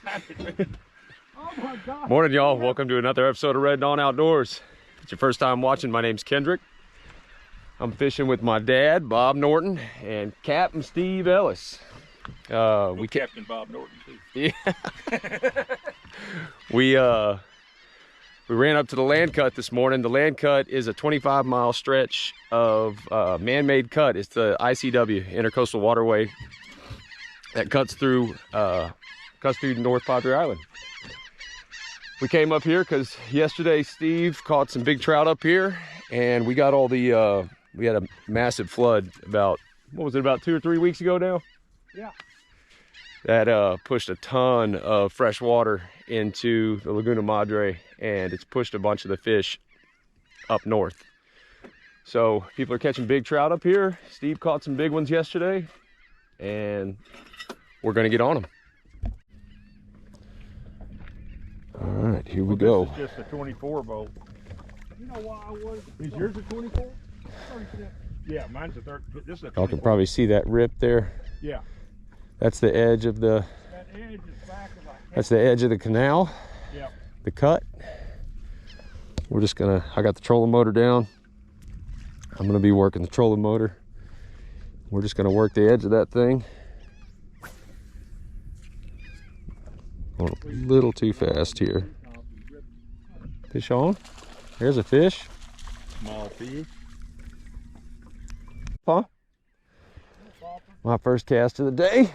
Oh my God. Morning, y'all. Welcome to another episode of Red Dawn Outdoors. If it's your first time watching, my name's Kendrick. I'm fishing with my dad, Bob Norton, and Captain Steve Ellis. Captain Bob Norton too. Yeah. We ran up to the land cut this morning. The land cut is a 25-mile stretch of man-made cut. It's the ICW, Intercoastal Waterway, that cuts through North Padre Island. We came up here because yesterday Steve caught some big trout up here, and we got all the we had a massive flood about, what was it, about 2 or 3 weeks ago now? Yeah. That pushed a ton of fresh water into the Laguna Madre, and it's pushed a bunch of the fish up north. So people are catching big trout up here. Steve caught some big ones yesterday, and we're gonna get on them. All right, here we go. This is just a 24 bolt. You know why I was? Is yours a 24? Yeah, mine's a 30. This is a 24. Y'all can probably see that rip there. Yeah. That's the edge of the. That edge is back of like. That's the edge of the canal. Yeah. The cut. We're just gonna. I got the trolling motor down. I'm gonna be working the trolling motor. We're just gonna work the edge of that thing. Going a little too fast here. Fish on. There's a fish. Small fish. Huh? My first cast of the day.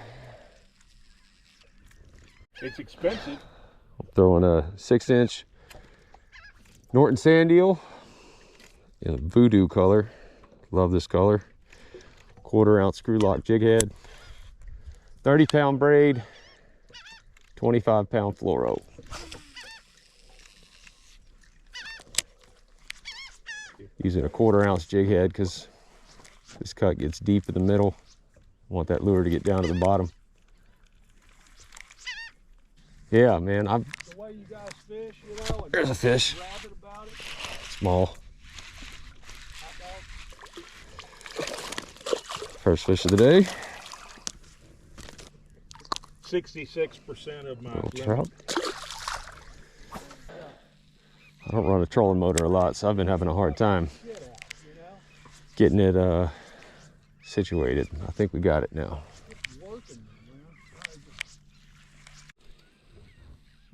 It's expensive. I'm throwing a 6-inch Norton sand eel in a voodoo color. Love this color. 1/4 ounce screw lock jig head. 30-pound braid. 25-pound fluoro. Using a 1/4 ounce jig head because this cut gets deep in the middle. I want that lure to get down to the bottom. Yeah, man. The way you guys fish, you know, and There's a fish. rabid about it. Small. First fish of the day. 66% of my Little trout. I don't run a trolling motor a lot, so I've been having a hard time getting it situated. I think we got it now.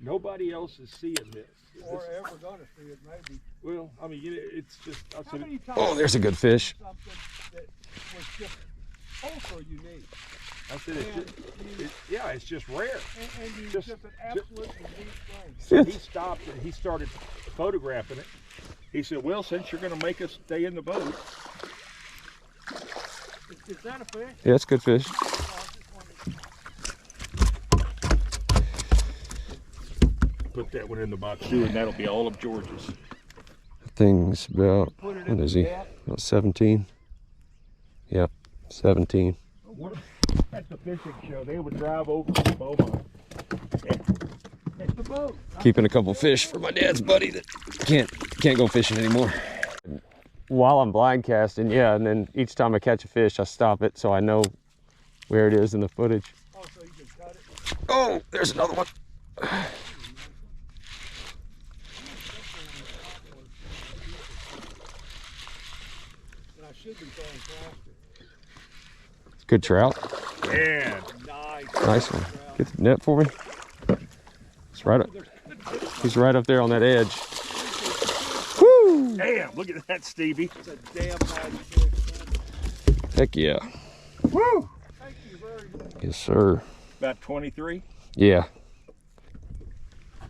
Nobody else is seeing this. Or ever gonna see it, maybe. Well, I mean, it's just. How many times Oh, there's a good fish. something that was just ultra unique, I said it's just rare. and you Just- just an absolute unique thing. So he stopped and he started photographing it. He said, "Well, since you're going to make us stay in the boat." Is that a fish? Yeah, it's a good fish. Oh, I just wondered. Put that one in the box too, and that'll be all of George's. The thing's about, Put it what in is the he? net. About 17. Yep, 17. At the fishing show, they would drive over to Beaumont. It's the boat. Keeping a couple fish for my dad's buddy that can't go fishing anymore. While I'm blind casting, yeah, and then each time I catch a fish, I stop it so I know where it is in the footage. Oh, so you can cut it. Oh, there's another one. And I should be throwing faster. It's good trout. Yeah. Nice. Nice one. Get the net for me. It's right up. He's right up there on that edge. Woo! Damn! Look at that, Stevie. It's a damn nice fish. Heck yeah. Woo! Thank you very much. Yes, sir. About 23. Yeah.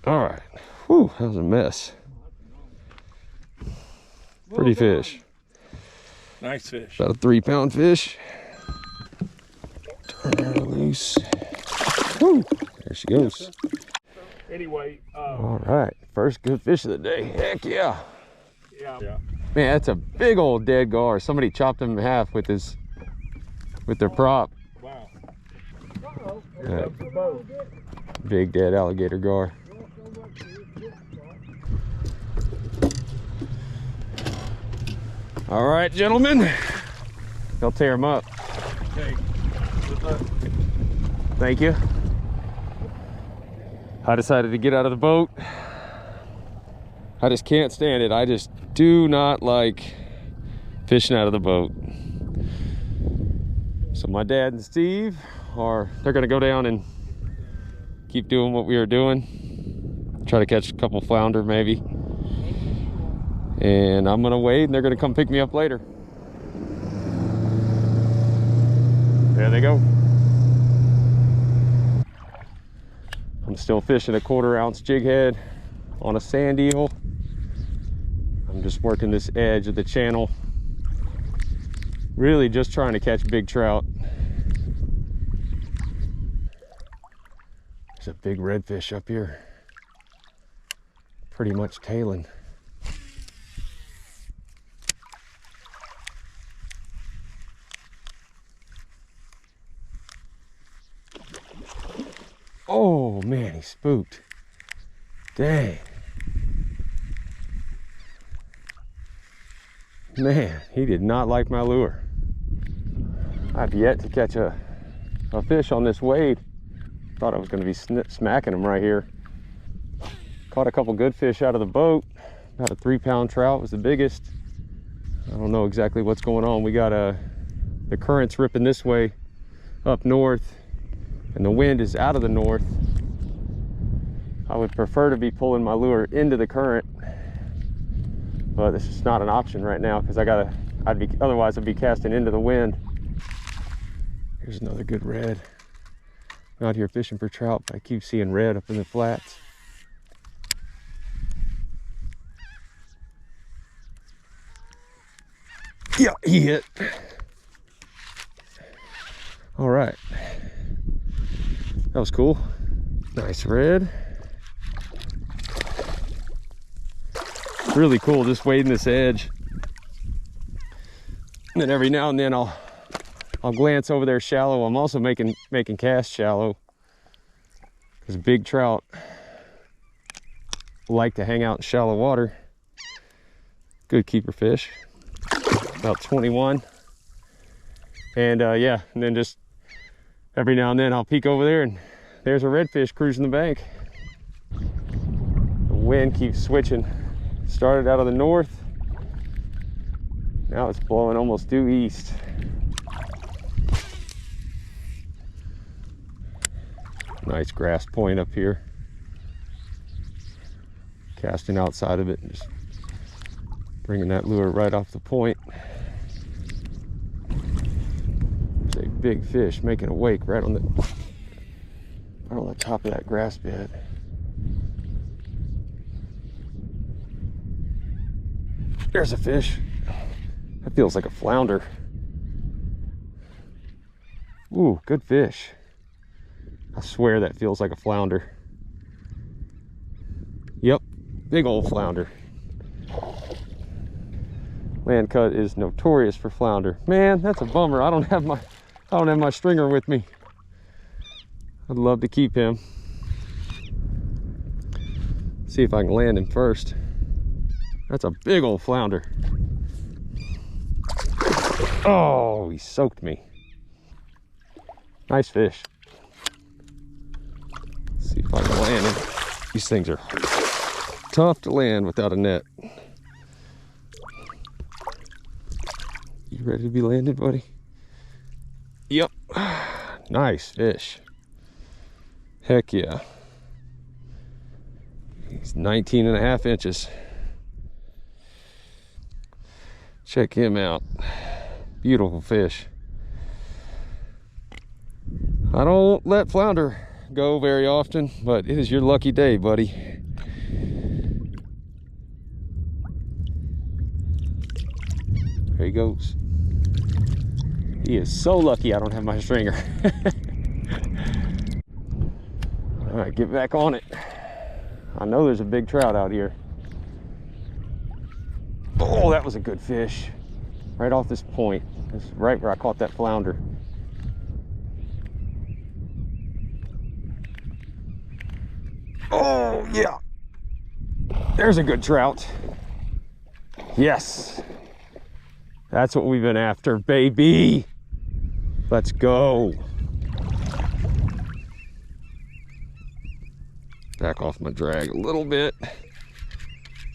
All right. Whew, that was a mess. Pretty fish. Nice fish. About a 3-pound fish. Turn her loose. Woo! There she goes. Anyway, All right. First good fish of the day. Heck yeah. yeah. Man, that's a big old dead gar. Somebody chopped him in half with their prop. Wow. Uh-oh. Yeah. The boat. Big dead alligator gar. All right, gentlemen. They'll tear them up. Okay. Good luck. Thank you. I decided to get out of the boat. I just can't stand it. I just do not like fishing out of the boat. So my dad and Steve they're gonna go down and keep doing what we were doing. Try to catch a couple flounder maybe. And I'm gonna wait and they're gonna come pick me up later. There they go. I'm still fishing a 1/4 ounce jig head on a sand eel. I'm just working this edge of the channel. Really just trying to catch big trout. There's a big redfish up here. Pretty much tailing. Oh man, he spooked. Dang. Man, he did not like my lure. I've yet to catch a fish on this wade. Thought I was going to be smacking him right here. Caught a couple good fish out of the boat. About a 3-pound trout was the biggest. I don't know exactly what's going on. We got the current's ripping this way up north, and the wind is out of the north. I would prefer to be pulling my lure into the current, but this is not an option right now because otherwise I'd be casting into the wind. Here's another good red. I'm out here fishing for trout, but I keep seeing red up in the flats. Yeah, he hit. All right, that was cool. Nice red. Really cool just wading this edge. And then every now and then I'll glance over there shallow. I'm also making casts shallow because big trout like to hang out in shallow water. Good keeper fish. About 21. And yeah, and then just every now and then I'll peek over there and there's a redfish cruising the bank. The wind keeps switching. Started out of the north. Now it's blowing almost due east. Nice grass point up here. Casting outside of it and just bringing that lure right off the point. There's a big fish making a wake right on the top of that grass bed. There's a fish. That feels like a flounder. Ooh, good fish. I swear that feels like a flounder. Yep, big old flounder. Land cut is notorious for flounder. Man, that's a bummer. I don't have my stringer with me. I'd love to keep him. See if I can land him first. That's a big old flounder. Oh, he soaked me. Nice fish. Let's see if I can land him. These things are tough to land without a net. You ready to be landed, buddy? Yep. Nice fish. Heck yeah. He's 19.5 inches. Check him out. Beautiful fish. I don't let flounder go very often, but it is your lucky day, buddy. There he goes. He is so lucky I don't have my stringer. All right, get back on it. I know there's a big trout out here. Oh, that was a good fish. Right off this point. This is right where I caught that flounder. Oh, yeah. There's a good trout. Yes. That's what we've been after, baby. Let's go. Back off my drag a little bit.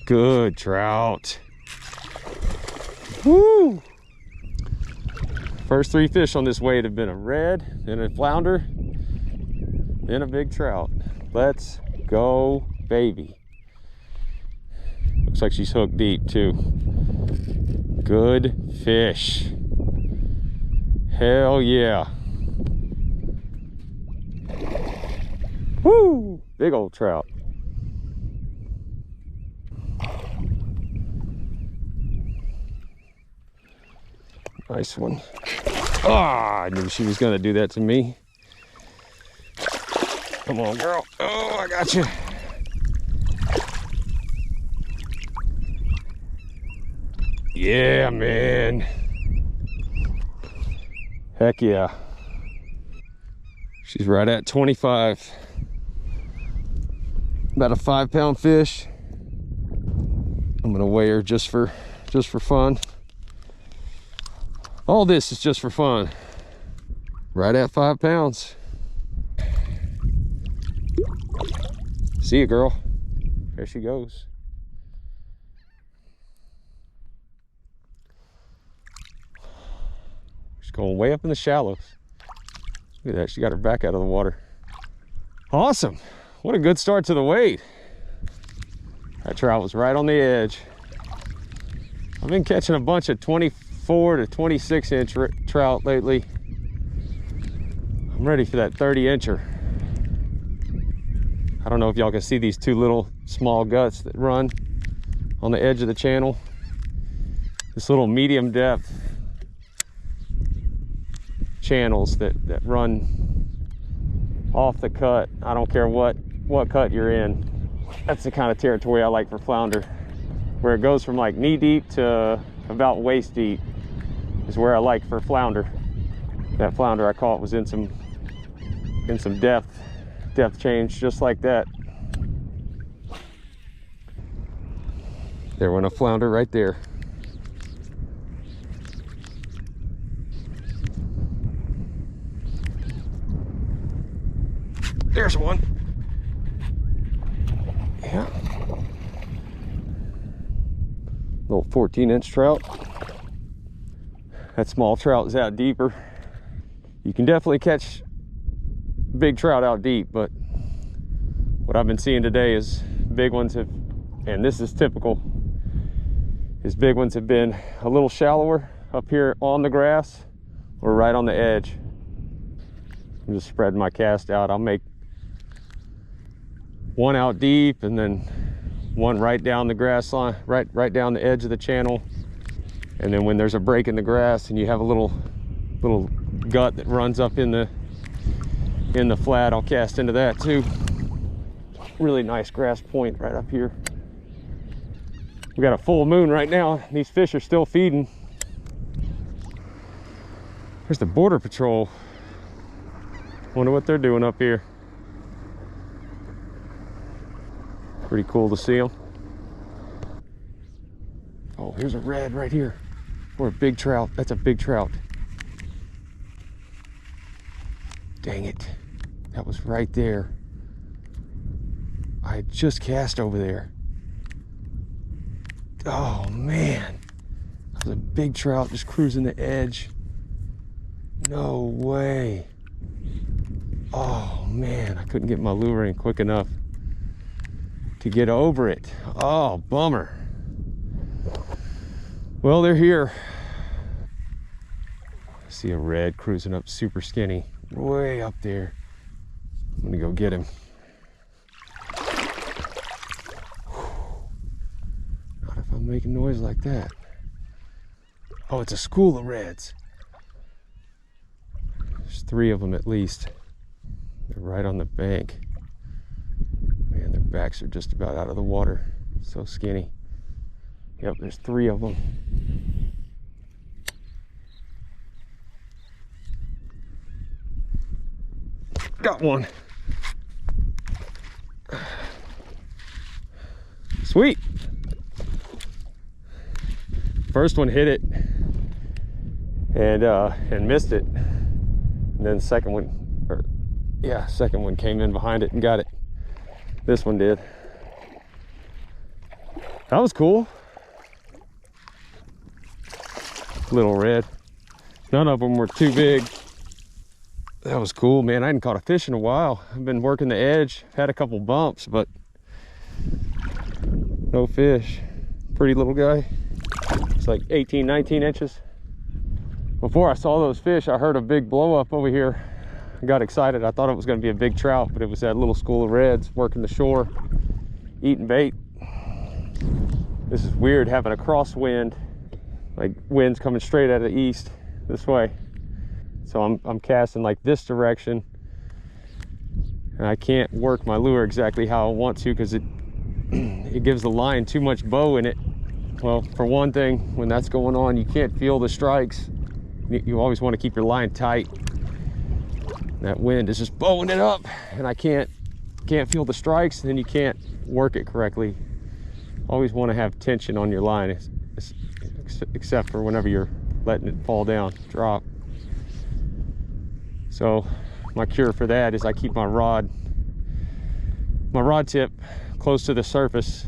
Good trout. Woo! First 3 fish on this weight have been a red, then a flounder, then a big trout. Let's go, baby. Looks like she's hooked deep too. Good fish. Hell yeah. Woo! Big old trout. Nice one. Ah, I knew she was gonna do that to me. Come on, girl. Oh, I got you. Yeah, man. Heck yeah. She's right at 25. About a 5-pound fish. I'm gonna weigh her just for fun. All this is just for fun. Right at 5 pounds. See ya, girl. There she goes. She's going way up in the shallows. Look at that, she got her back out of the water. Awesome. What a good start to the wade. That trout was right on the edge. I've been catching a bunch of 24 to 26 inch trout lately. I'm ready for that 30-incher. I don't know if y'all can see these 2 little small guts that run on the edge of the channel. This little medium depth channels that run off the cut. I don't care what cut you're in. That's the kind of territory I like for flounder, where it goes from like knee deep to about waist deep is where I like for flounder. That flounder I caught was in some depth change just like that. There went a flounder right there. There's one. Yeah. Little 14-inch trout. That small trout is out deeper. You can definitely catch big trout out deep, but what I've been seeing today is big ones have, and this is typical, is big ones have been a little shallower up here on the grass or right on the edge. I'm just spreading my cast out. I'll make one out deep and then one right down the grass line, right down the edge of the channel. And then when there's a break in the grass and you have a little gut that runs up in the flat, I'll cast into that too. Really nice grass point right up here. We got a full moon right now. These fish are still feeding. There's the Border Patrol. Wonder what they're doing up here. Pretty cool to see them. Oh, here's a red right here. Or a big trout. That's a big trout. Dang it. That was right there. I had just cast over there. Oh man. That was a big trout just cruising the edge. No way. Oh man, I couldn't get my lure in quick enough to get over it. Oh, bummer. Well, they're here. I see a red cruising up super skinny, way up there. I'm gonna go get him. Not if I'm making noise like that. Oh, it's a school of reds. There's 3 of them at least. They're right on the bank. Man, their backs are just about out of the water. So skinny. Yep, there's 3 of them. Got one. Sweet. First one hit it and missed it. And then the second one, second one came in behind it and got it. This one did. That was cool. Little red. None of them were too big. That was cool, man. I hadn't caught a fish in a while. I've been working the edge, had a couple bumps, but no fish. Pretty little guy. It's like 18, 19 inches. Before I saw those fish, I heard a big blow up over here. I got excited. I thought it was going to be a big trout, but it was that little school of reds working the shore, eating bait. This is weird having a crosswind, like wind's coming straight out of the east this way. So I'm casting like this direction, and I can't work my lure exactly how I want to because it gives the line too much bow in it. Well, for one thing, when that's going on, you can't feel the strikes. You always want to keep your line tight. That wind is just bowing it up, and I can't feel the strikes, and then you can't work it correctly. Always want to have tension on your line, except for whenever you're letting it fall down, drop. So my cure for that is I keep my rod tip close to the surface.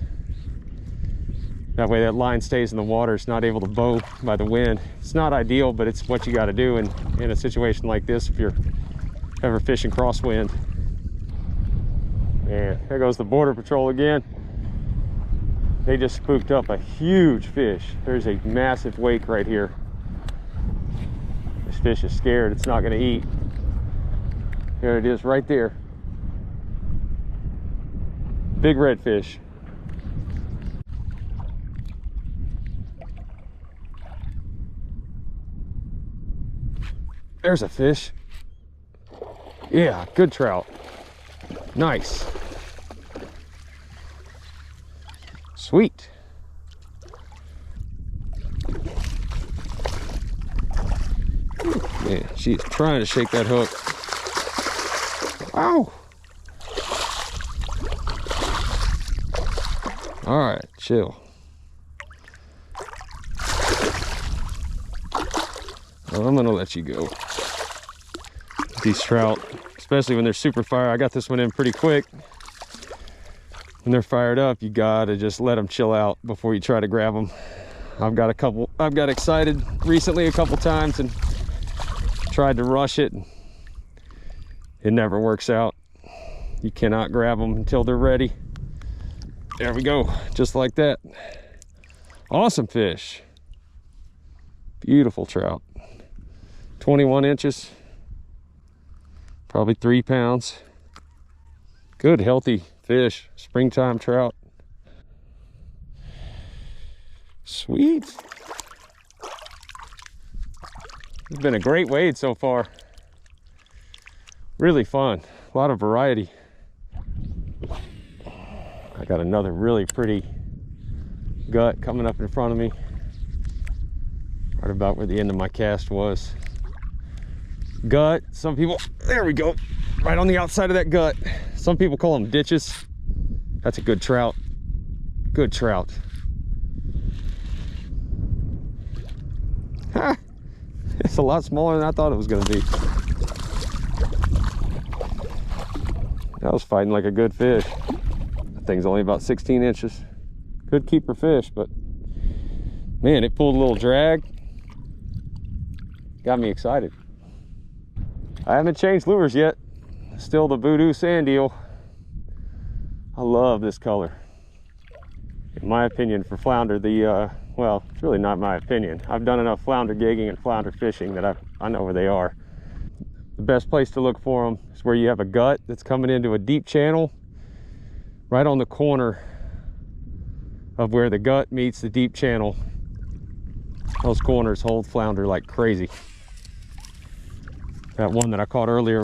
That way that line stays in the water. It's not able to bow by the wind. It's not ideal, but it's what you got to do in a situation like this if you're ever fishing crosswind. Man, there goes the Border Patrol again. They just spooked up a huge fish. There's a massive wake right here. This fish is scared. It's not going to eat. There it is right there. Big redfish. There's a fish. Yeah, good trout. Nice. Sweet. Man, she's trying to shake that hook. Ow! All right, chill. Well, I'm gonna let you go. These trout, especially when they're super fire. I got this one in pretty quick. When they're fired up, you gotta just let them chill out before you try to grab them. I've got excited recently a couple times and tried to rush it. It never works out. You cannot grab them until they're ready. There we go, just like that. Awesome fish. Beautiful trout. 21 inches. Probably 3 pounds. Good, healthy fish. Springtime trout. Sweet. It's been a great wade so far. Really fun. A lot of variety. I got another really pretty gut coming up in front of me. Right about where the end of my cast was. Gut, some people, there we go. Right on the outside of that gut. Some people call them ditches. That's a good trout. Good trout. Ha! It's a lot smaller than I thought it was gonna be. That was fighting like a good fish. That thing's only about 16 inches. Good keeper fish, but man, it pulled a little drag. Got me excited. I haven't changed lures yet. Still the voodoo sand eel. I love this color. In my opinion, for flounder, well, it's really not my opinion. I've done enough flounder gigging and flounder fishing that I know where they are. The best place to look for them is where you have a gut that's coming into a deep channel, right on the corner of where the gut meets the deep channel. Those corners hold flounder like crazy. That one that I caught earlier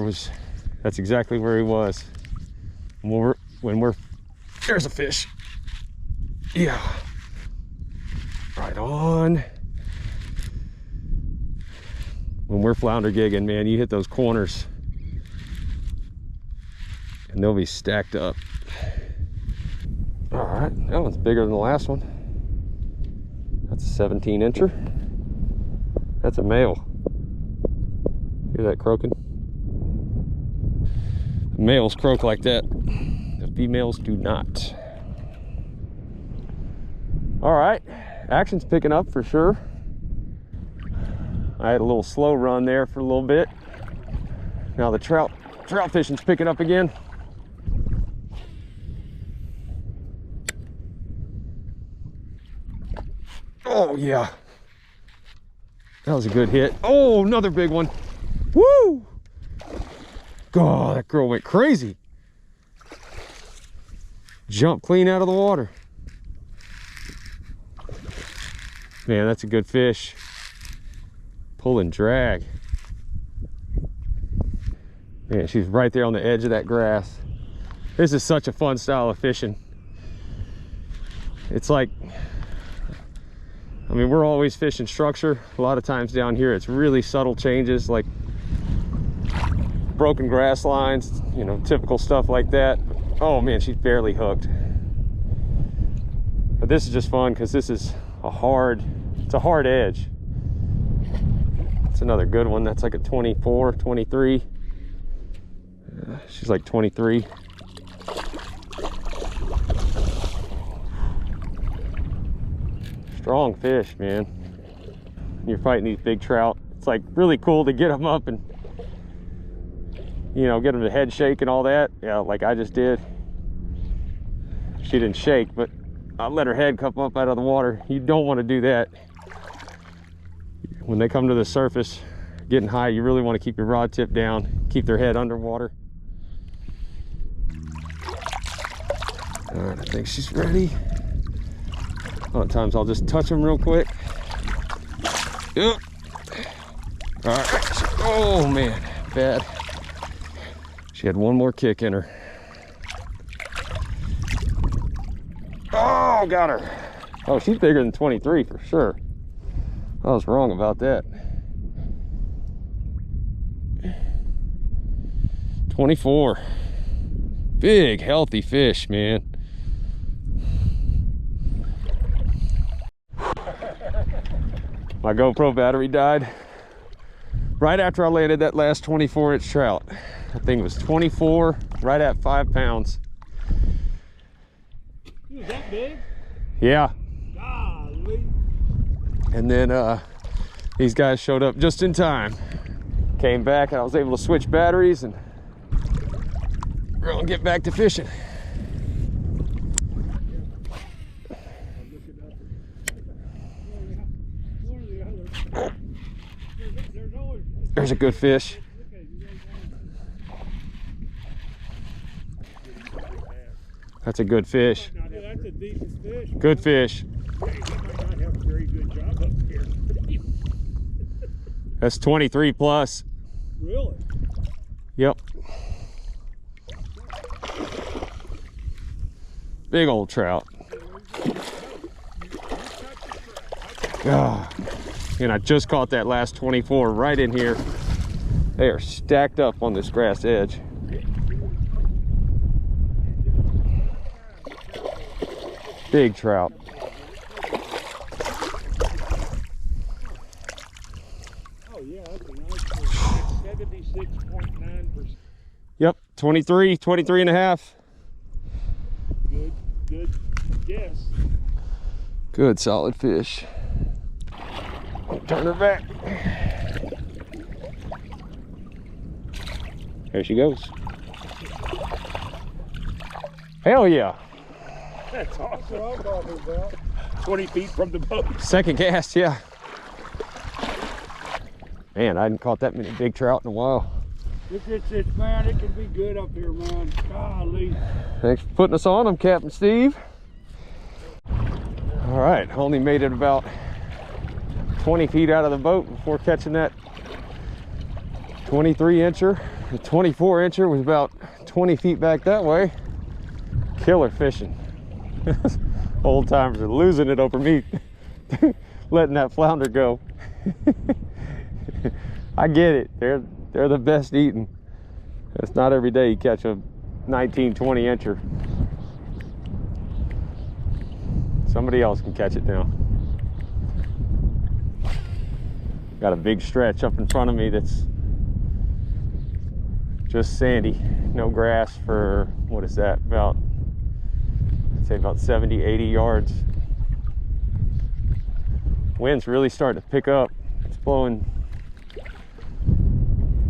that's exactly where he was. There's a fish. Yeah. Right on. When we're flounder gigging, man, you hit those corners and they'll be stacked up. All right, that one's bigger than the last one. That's a 17 incher. That's a male. Hear that croaking? The males croak like that. They'll females do not. All right, action's picking up for sure. I had a little slow run there for a little bit. Now the trout fishing's picking up again. Oh yeah, that was a good hit. Oh, another big one. Woo! God, that girl went crazy. Jumped clean out of the water. Man, that's a good fish. Pull and drag. Man, she's right there on the edge of that grass. This is such a fun style of fishing. It's like, I mean, we're always fishing structure. A lot of times down here, it's really subtle changes, like broken grass lines, you know, typical stuff like that. Oh man, she's barely hooked. But this is just fun because this is it's a hard edge. It's another good one. That's like a 24, 23. She's like 23. Strong fish, man. When you're fighting these big trout, it's like really cool to get them up and, you know, get them to head shake and all that. Yeah, like I just did. She didn't shake, but I let her head come up out of the water. You don't want to do that. When they come to the surface, getting high, you really want to keep your rod tip down, keep their head underwater. All right, I think she's ready. A lot of times I'll just touch them real quick. Yep. All right. Oh man, bad. She had one more kick in her. Oh, got her. Oh, she's bigger than 23 for sure. I was wrong about that. 24. Big, healthy fish, man. My GoPro battery died right after I landed that last 24-inch trout. That thing was 24, right at 5 pounds. Was that big? Yeah. Golly. And then these guys showed up just in time. Came back and I was able to switch batteries and we're gonna get back to fishing. There's a good fish. That's a good fish. That's a decent fish. Good fish. Hey, you might not have a very good job up here. That's 23 plus. Really? Yep. Big old trout. Ah, and I just caught that last 24 right in here. They are stacked up on this grass edge. Big trout. Oh yeah, that's a nice fish. 76.9%. Yep, 23 and a half. Good guess. Good solid fish. Turn her back. There she goes. Hell yeah. That's awesome. I'm talking about 20 feet from the boat. Second cast, yeah. Man, I hadn't caught that many big trout in a while. It's man, it can be good up here, man. Golly. Thanks for putting us on them, Captain Steve. All right, only made it about 20 feet out of the boat before catching that 23-incher. The 24-incher was about 20 feet back that way. Killer fishing. Old timers are losing it over me letting that flounder go. I get it. They're the best eating. It's not every day you catch a 19, 20-incher. Somebody else can catch it now. Got a big stretch up in front of me that's just sandy. No grass for, what is that, about say about 70, 80 yards. Wind's really starting to pick up. It's blowing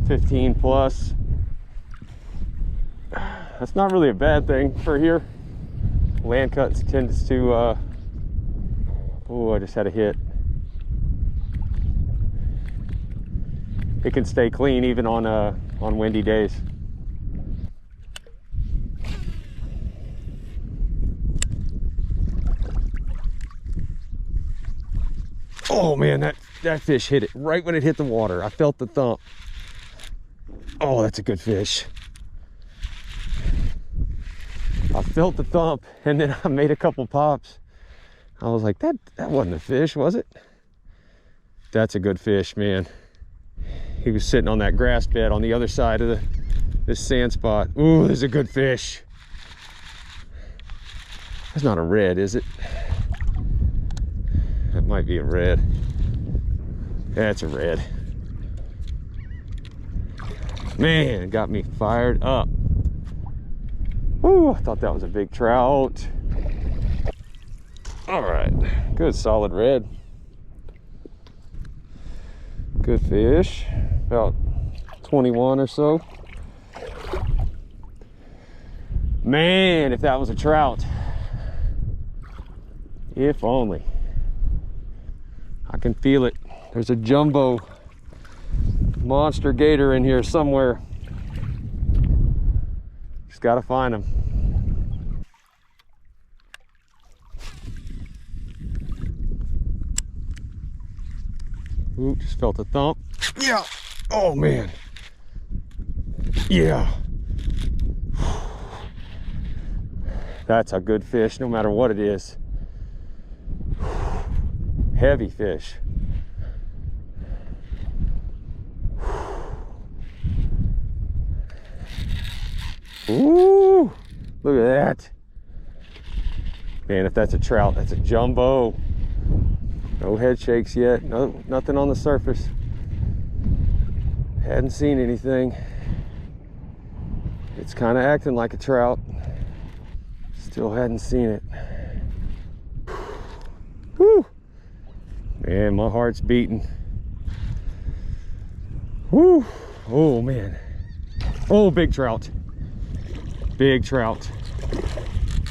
15 plus. That's not really a bad thing for here. Land cuts tends to, oh, I just had a hit. It can stay clean even on windy days. Oh man, that fish hit it right when it hit the water. I felt the thump. Oh, that's a good fish. I felt the thump and then I made a couple pops. I was like, that wasn't a fish, was it? That's a good fish, man. He was sitting on that grass bed on the other side of this sand spot. Ooh, there's a good fish. That's not a red, is it? That might be a red. That's a red. Man, it got me fired up. Ooh, I thought that was a big trout. All right, good solid red. Good fish, about 21 or so. Man, if that was a trout. If only. I can feel it. There's a jumbo monster gator in here somewhere. Just gotta find him. Ooh, just felt a thump. Yeah. Oh man. Yeah. That's a good fish no matter what it is. Heavy fish. Ooh, look at that. Man, if that's a trout, that's a jumbo. No head shakes yet. No, nothing on the surface. Hadn't seen anything. It's kind of acting like a trout. Still hadn't seen it. Whew. Man, my heart's beating. Whew. Oh man. Oh, big trout. Big trout.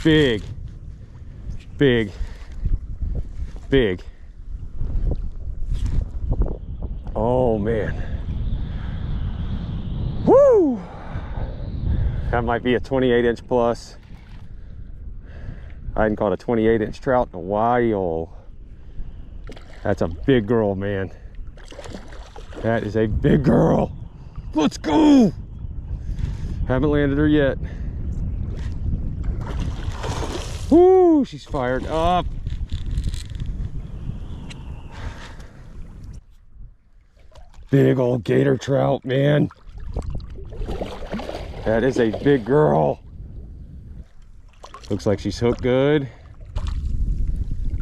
Big. Big. Big. Oh man. Woo! That might be a 28-inch plus. I hadn't caught a 28-inch trout in a while. That's a big girl, man. That is a big girl. Let's go! Haven't landed her yet. Woo! She's fired up. Big old gator trout, man. That is a big girl. Looks like she's hooked good.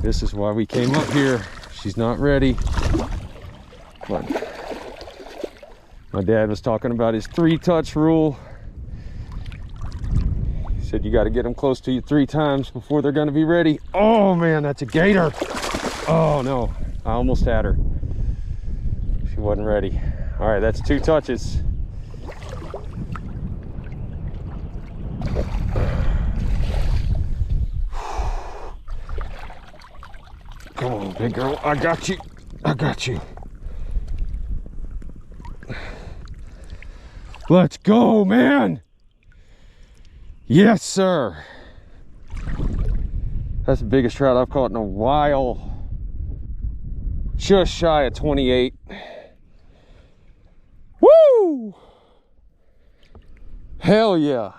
This is why we came up here. She's not ready. But my dad was talking about his 3-touch rule. He said you got to get them close to you 3 times before they're going to be ready. Oh man, that's a gator. Oh no, I almost had her. She wasn't ready. All right, that's 2 touches. Come on, big girl. I got you. I got you. Let's go, man. Yes, sir. That's the biggest trout I've caught in a while. Just shy of 28. Woo! Hell yeah.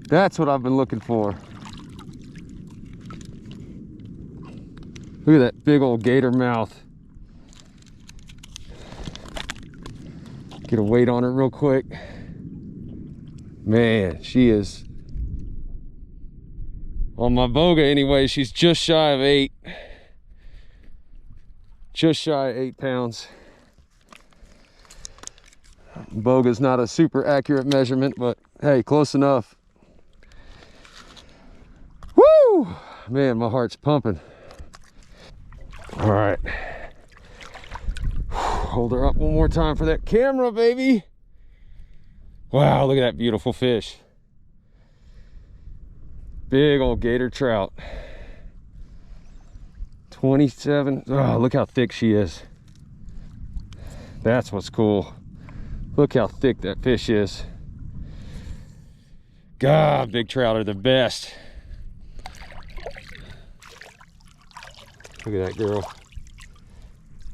That's what I've been looking for. Look at that big old gator mouth. Get a weight on her real quick. Man, she is, on my boga anyway, she's just shy of 8. Just shy of 8 pounds. Boga's not a super accurate measurement, but hey, close enough. Woo! Man, my heart's pumping. All right. Hold her up one more time for that camera, baby. Wow, look at that beautiful fish. Big old gator trout. 27. Oh, look how thick she is. That's what's cool. Look how thick that fish is. God, big trout are the best. Look at that girl.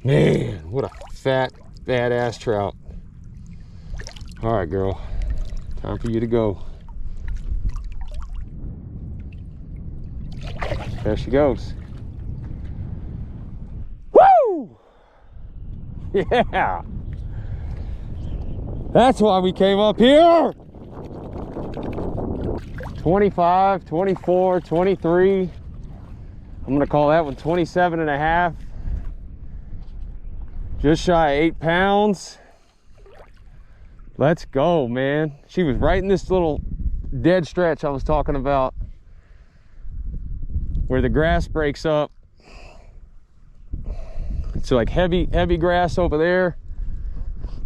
Man, what a fat, badass trout. All right, girl. Time for you to go. There she goes. Woo! Yeah! That's why we came up here! 25, 24, 23. I'm gonna call that one 27 and a half. Just shy of 8 pounds. Let's go, man. She was right in this little dead stretch I was talking about, where the grass breaks up. It's like heavy grass over there.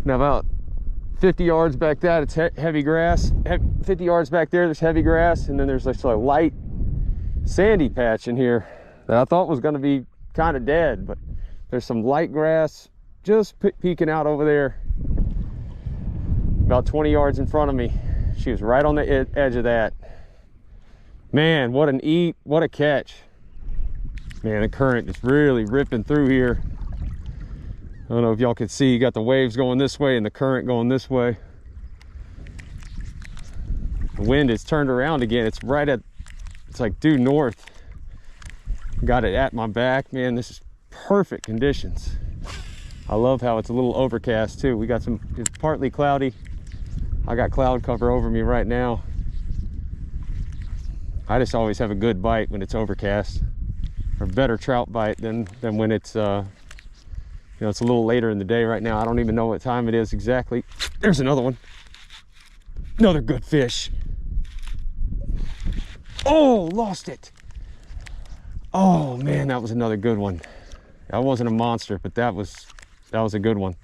Now about 50 yards back that, it's heavy grass. 50 yards back there, there's heavy grass, and then there's like a light sandy patch in here that I thought was gonna be kind of dead, but there's some light grass just peeking out over there. About 20 yards in front of me. She was right on the edge of that. Man, what an eat, what a catch. Man, the current is really ripping through here. I don't know if y'all can see, you got the waves going this way and the current going this way. The wind is turned around again. It's right at, it's like due north. Got it at my back. Man, this is perfect conditions. I love how it's a little overcast too. We got some, it's partly cloudy. I got cloud cover over me right now. I just always have a good bite when it's overcast, or better trout bite than when it's you know, it's a little later in the day right now. I don't even know what time it is exactly. There's another one. Another good fish. Oh, lost it. Oh man, that was another good one. That wasn't a monster, but that was a good one.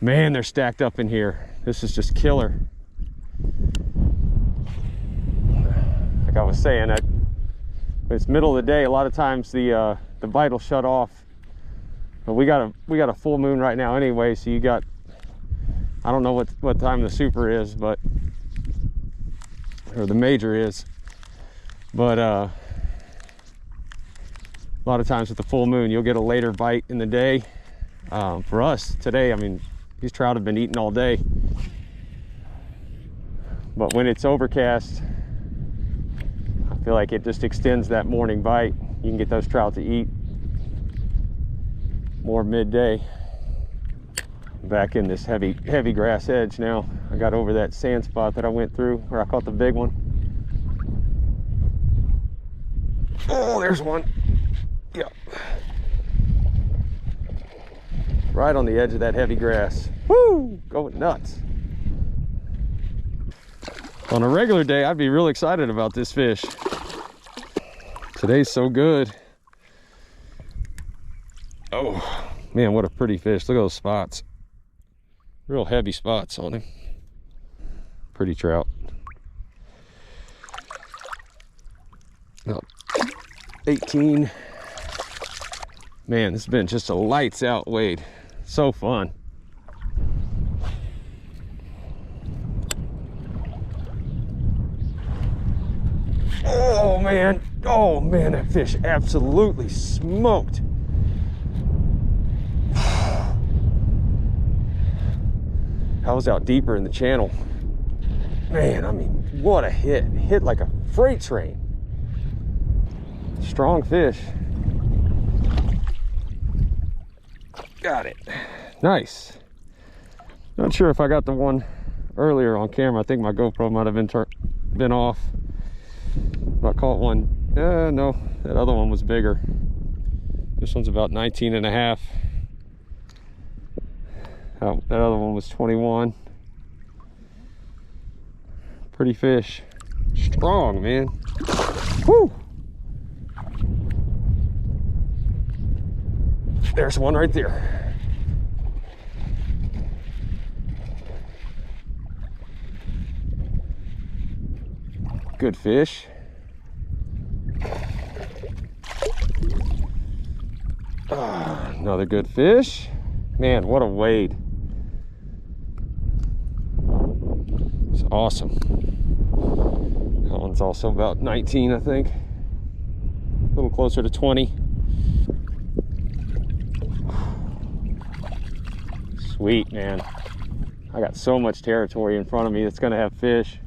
Man, they're stacked up in here. This is just killer. Like I was saying, when it's middle of the day, a lot of times the bite will shut off. But we got a full moon right now anyway, so you got, I don't know what time the super is, but, or the major is, but a lot of times with the full moon you'll get a later bite in the day. For us today, I mean, these trout have been eating all day, but when it's overcast, I feel like it just extends that morning bite. You can get those trout to eat more midday. Back in this heavy grass edge now. I got over that sand spot that I went through where I caught the big one. Oh, there's one. Yeah. Right on the edge of that heavy grass. Woo! Going nuts. On a regular day, I'd be real excited about this fish. Today's so good. Oh, man, what a pretty fish. Look at those spots. Real heavy spots on him. Pretty trout. Oh, 18. Man, this has been just a lights out wade. So fun. Oh man, that fish absolutely smoked. I was out deeper in the channel. Man, I mean, what a hit. Hit like a freight train. Strong fish. Got it. Nice. Not sure if I got the one earlier on camera. I think my GoPro might have been off. But I caught one. No, that other one was bigger. This one's about 19 and a half. Oh, that other one was 21. Pretty fish. Strong, man. Whew. There's one right there. Good fish. Another good fish. Man, what a wade. It's awesome. That one's also about 19, I think. A little closer to 20. Sweet, man. I got so much territory in front of me that's gonna have fish.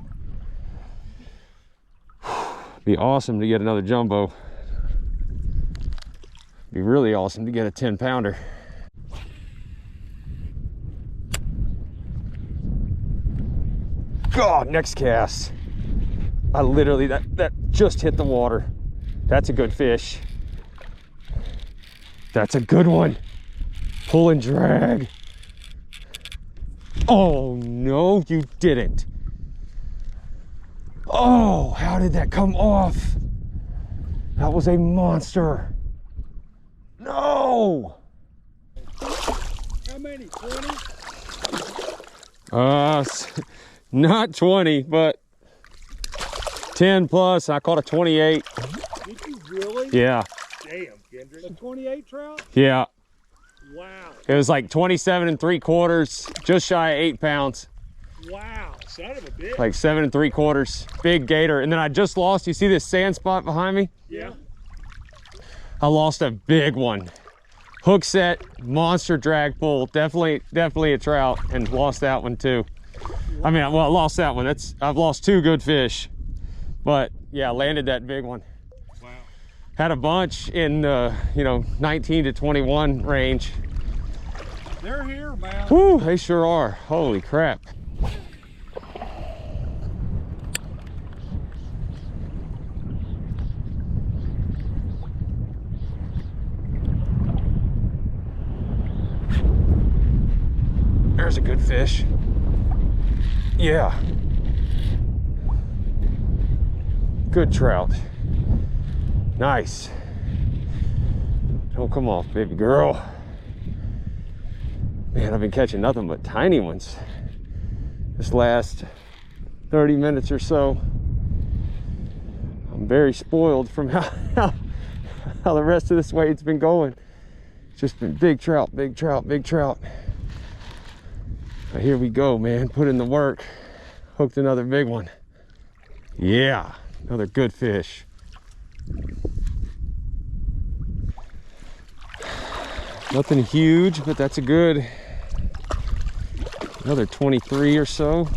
Be awesome to get another jumbo. Be really awesome to get a 10-pounder. God, next cast. I literally, that just hit the water. That's a good fish. That's a good one. Pull and drag. Oh, no, you didn't. Oh, how did that come off? That was a monster. No! How many? 20? Not 20, but 10 plus. I caught a 28. Did you really? Yeah. Damn, Kendrick. A 28 trout? Yeah. Wow. It was like 27 3/4, just shy of 8 pounds. Wow, son of a bitch. Like 7 3/4, big gator. And then I just lost, you see this sand spot behind me? Yeah. I lost a big one. Hook set, monster drag pull, definitely a trout, and lost that one too. I mean, well, I lost that one. I've lost 2 good fish, but yeah, landed that big one. Wow. Had a bunch in you know, 19 to 21 range. They're here, man. Whew, they sure are. Holy crap. There's a good fish. Yeah. Good trout. Nice. Don't come off, baby girl. Man, I've been catching nothing but tiny ones this last 30 minutes or so. I'm very spoiled from how the rest of this wade's been going. It's just been big trout, big trout, big trout. But here we go, man. Put in the work. Hooked another big one. Yeah, another good fish. Nothing huge, but that's a good, another 23 or so.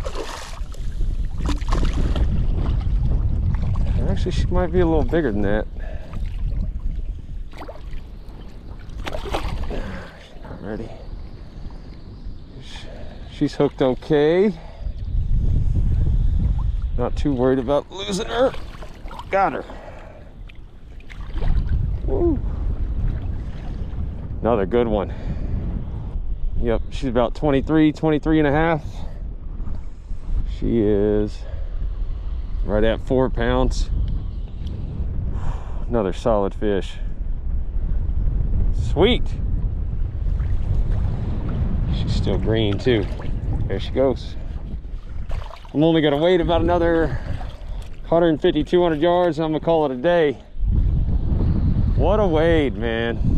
Actually, she might be a little bigger than that. She's not ready. She's hooked okay. Not too worried about losing her. Got her. Woo. Another good one. Yep, she's about 23 and a half. She is right at 4 pounds. Another solid fish. Sweet. She's still green too. There she goes. I'm only gonna wait about another 150, 200 yards and I'm gonna call it a day. What a wade, man.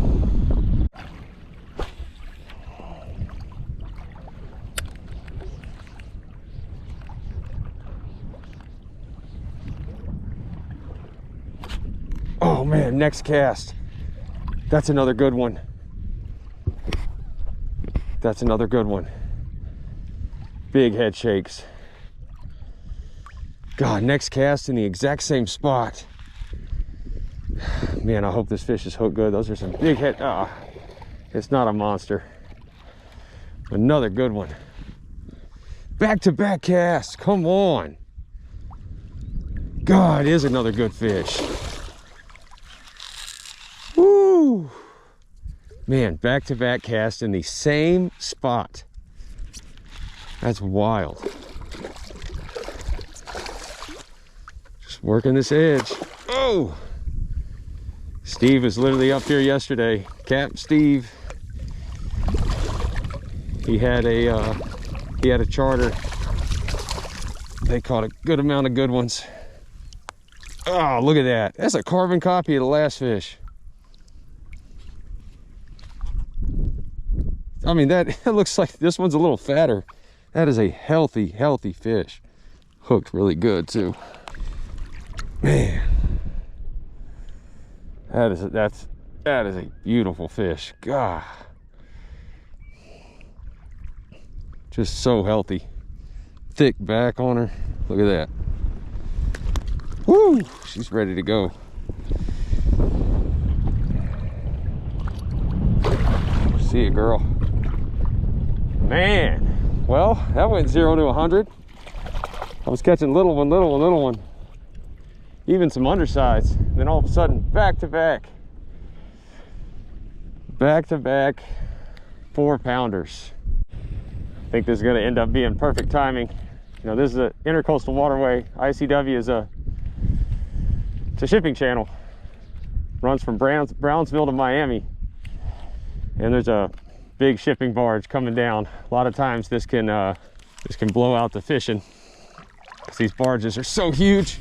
Oh man, next cast. That's another good one. That's another good one. Big head shakes. God, next cast in the exact same spot. Man, I hope this fish is hooked good. Those are some big head. It's not a monster. Another good one. Back-to-back cast. Come on. God, is another good fish. Woo! Man, back-to-back cast in the same spot. That's wild. Just working this edge. Oh, Steve was literally up here yesterday. Captain Steve. He had a charter. They caught a good amount of good ones. Oh, look at that. That's a carbon copy of the last fish. I mean, that it looks like this one's a little fatter. That is a healthy fish. Hooked really good too. Man, that is a beautiful fish. God, just so healthy. Thick back on her. Look at that. Woo! She's ready to go. See you, girl. Man, well, that went 0 to 100. I was catching little one. Even some undersides. Then all of a sudden, back to back 4-pounders. I think this is going to end up being perfect timing. You know, this is an intercoastal waterway. ICW is it's a shipping channel. Runs from Brownsville to Miami. And there's a big shipping barge coming down. A lot of times this can blow out the fishing, because these barges are so huge.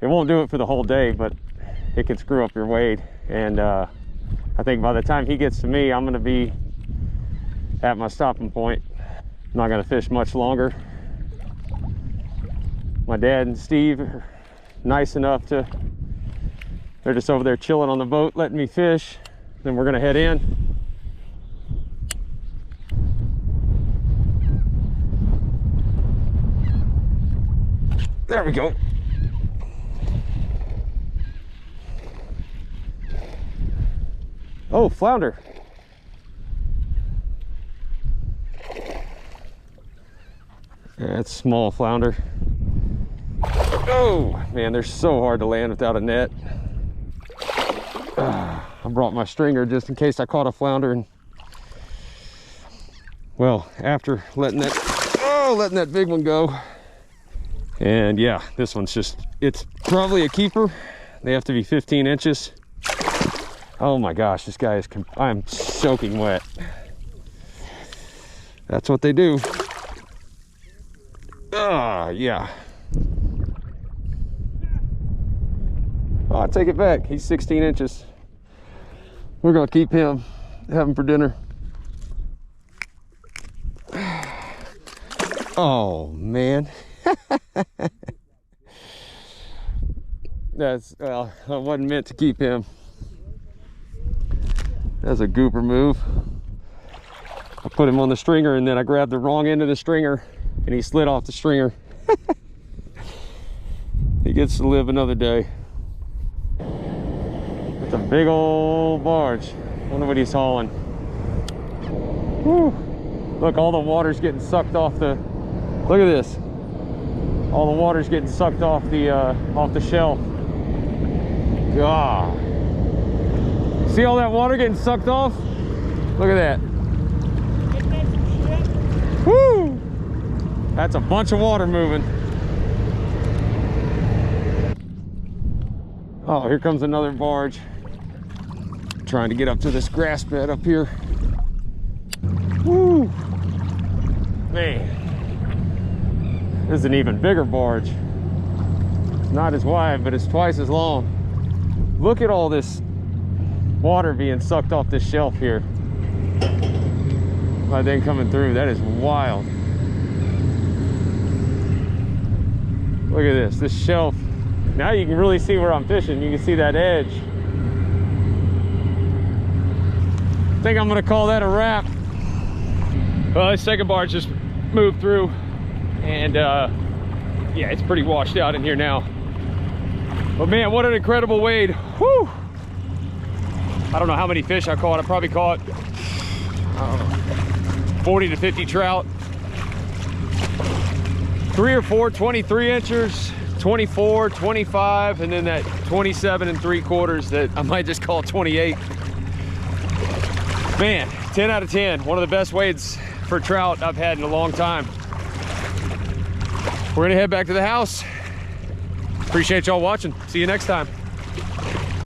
It won't do it for the whole day, but it can screw up your weight. And I think by the time he gets to me, I'm gonna be at my stopping point. I'm not gonna fish much longer. My dad and Steve are nice enough to, they're just over there chilling on the boat, letting me fish. Then we're gonna head in. There we go. Oh, flounder. That's small flounder. Oh man, they're so hard to land without a net. I brought my stringer just in case I caught a flounder. And well, after letting that big one go. And yeah, this one's it's probably a keeper. They have to be 15 inches. Oh my gosh, this guy is, I'm soaking wet. That's what they do. Yeah. Oh, I take it back. He's 16 inches. We're gonna keep him, have him for dinner. Oh man. That's, well, I wasn't meant to keep him. That's a gooper move. I put him on the stringer and then I grabbed the wrong end of the stringer and he slid off the stringer. He gets to live another day. It's a big old barge. Wonder what he's hauling. Whew. Look, all the water's getting sucked off the, look at this. All the water's getting sucked off the shelf. God. See all that water getting sucked off? Look at that. Woo! That's a bunch of water moving. Oh, here comes another barge. Trying to get up to this grass bed up here. Woo! Man. This is an even bigger barge. It's not as wide, but it's twice as long. Look at all this water being sucked off this shelf here by then coming through. That is wild. Look at this shelf. Now you can really see where I'm fishing. You can see that edge. I think I'm gonna call that a wrap. Well, this second barge just moved through and yeah, it's pretty washed out in here now. But man, what an incredible wade. Whew. I don't know how many fish I caught. I probably caught, I don't know, 40 to 50 trout. 3 or 4 23 inchers, 24, 25, and then that 27 3/4 that I might just call 28. Man, 10 out of 10. One of the best wades for trout I've had in a long time. We're gonna head back to the house. Appreciate y'all watching. See you next time.